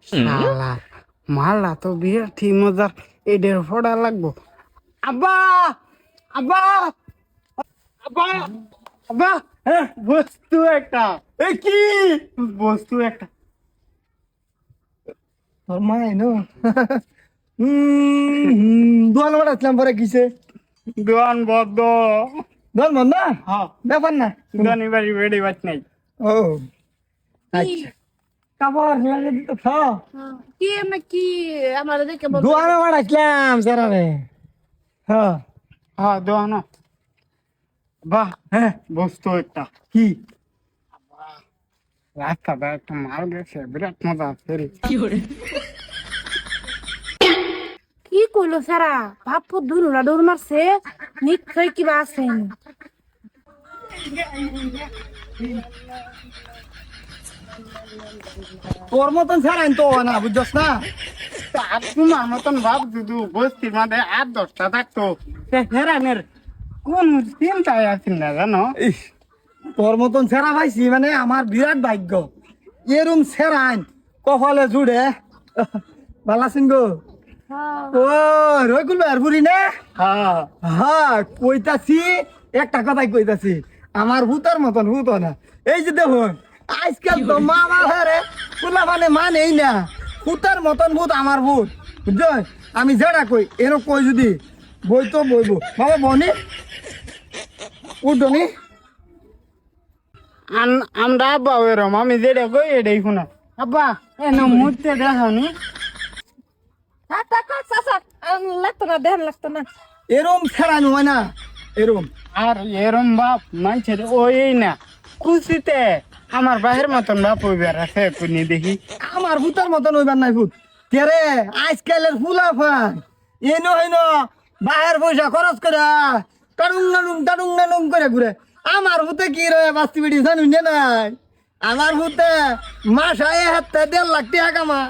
শালা মালা তো বিরাট ঠিক মজার, এদের ফোড়া লাগবো। আব্বা আব্বা আব্বা আব্বা, হ্যাঁ বস্তু একটা। এ কি বস্তু একটা? তোর মা এনো দোয়ান বাড়াচ্ছিলাম পরে কিসে দোয়ান বদ্ধ। দোয়ান বন্ধ না হ্যাঁ, ব্যাপার না। দোয়ানি বাড়ি বেড়ে বাচ নাই। ও আচ্ছা, কাপড় লাগে দিত খাও। কি এমনি কি আমার দেখে বল দোয়ান বাড়াচ্ছিলাম সারা রে। হ্যাঁ হ্যাঁ দোয়ানো। বাহ, হ্যাঁ বস্তু একটা। কি রাস্তাটা একটা মাল গেছে, বিরাট মজা আছে রে। কি কইলো সারা বাপু দুনুরা দৌড় মারছে নিশ্চয় কিবা আছে তোর মতন ছাড়াই তো না বুঝছস না। আর তোমার মতন ভাব শুধু বস্তির মাঝে 8-10টা থাকতো, হেরানের কোন চিন্তায় আছেন না জানো? ইস, তোর মতন ছেঁড়া পাইছি মানে আমার বিরাট ভাগ্য। এরম ছেঁড়াইন কপালে জুড়ে ভালো আছেন গো। ও রইকুল ভাইয়ের বুড়ি না? হ্যাঁ হ্যাঁ কইতাছি, একটা কথাই কইতাছি, আমার ভূতের মতন ভূত না। এই যে দেখুন আজকাল তো মা বাবারে পোলা মানেই না, ভূতের মতন ভূত আমার ভূত, বুঝছো? আমি যেটা কই এরকম কই যদি বই তো বইবো বাবা বনি উঠনি। আমরা আব্বা ওরম, আমি যেটা কই এটাই শোনা। আব্বা এন মুহূর্তে দেখানি। লাগতো না দেন লাগতো না এরম ছেড়ানো হয় না এরম। আর এরম বাপ মানছে ওই না খুশিতে আমার বাহের মতন বাপ ওই বের আছে, কোনি দেখি। আমার ভূতের মতন হইবার নাই ভূত কেরে আজকালের ফুলা ফান এনো হেনো বাহের পয়সা খরচ করে টাডুং নানুং করে ঘুরে। আমার ভূতে কি রে বাস্তি বেড়ি জানুন নাই, আমার ভূতে মাসায় হাতে 1.5 লাখ টাকা কামা।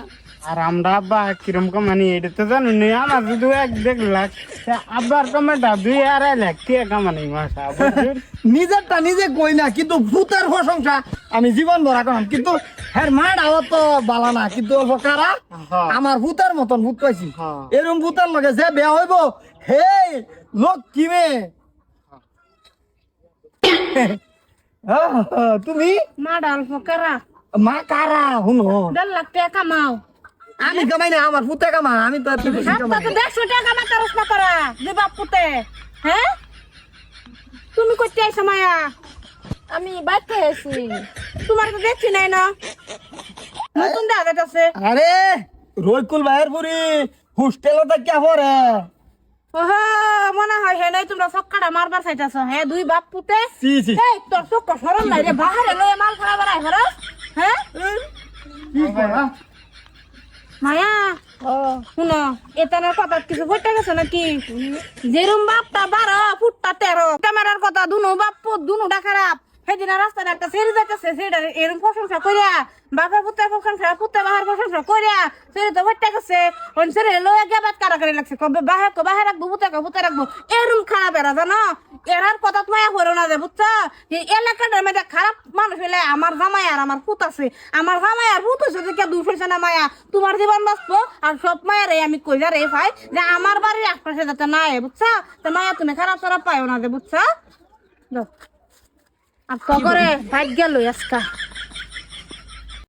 আর আমরা আব্বা কিরম কামানি এটা তো জানি না। আমার শুধু 1-1.5 লাখ, আব্বার কমাটা 2-2.5 লাখ টাকা কামানি মাসা। নিজেরটা নিজে কই না, কিন্তু ভূতের প্রশংসা আমি জীবন ভরা করাম। কিন্তু হ্যাঁ মাটাও তো বালা না, কিন্তু কারা হ্যাঁ। আমার ভূতের মতন ভূত পাইছি। হ্যাঁ। এরকম ভূতের লগে যে বেয়া হইব হে লোক কি মে তুমি মা ডাল ফকারা মা কারা শুনো 1.5 লাখ টাকা কামাও আমি কামাই না, আমার ভূতে কামা, আমি তো এত বেশি কামাই না। 150 টাকা কামা করস না তোরা যে বাপুতে। হ্যাঁ তুমি কইতে আইছ মায়া? আমি বাইতে আছি, তোমার তো দেখছি নাই না, নতুন দেখা যাইতাছে। আরে রইকুল ভাইয়ের পুরি হোস্টেলও থাকিয়া পরে। ওহো মনে হয় হে নাই তোমরা সক্কাটা মারবার চাইতাছ। হ্যাঁ দুই বাপ পুতে সি সি এই তোর চোখ সরম নাই রে, বাহারে লয়ে মাল খারাপ বাড়াই খরচ। হ্যাঁ কি করা মায়া শুনো এতানের কথা কিছু বইটা গেছে নাকি? যেরম বাপটা 12 ফুটটা 13, ক্যামেরার কথা দুনো বাপ পুত দুনোটা খারাপ। সেদিন রাস্তায় একটা ছেড়ে যাইতেছে, সেটা এরম প্রশংসা করিয়া বাপা পুত্রের প্রশংসা পুত্র বাহার প্রশংসা করিয়া ছেড়ে তো বইটা গেছে। ছেড়ে লয়ে গেবাত কারাকারি লাগছে, কবে বাহে রাখবো পুতে রাখবো। এরম খারাপ এরা জানো, এরার কথা মায়া করো না যে বুঝছো? এই এলাকাটার মধ্যে খারাপ মানুষ হইলে আমার জামাই আর আমার পুত আছে, আমার জামাই আর পুত হয়েছে যে দুই ফেলছে না মায়া তোমার জীবন বাঁচবো। আর সব মায়ের আমি কই যা রে ভাই যে আমার বাড়ির আশপাশে যাতে না বুঝছো? তো মায়া তুমি খারাপ খারাপ পাইও না যে বুঝছো? আর করে ভাগ্য গেল আজকা।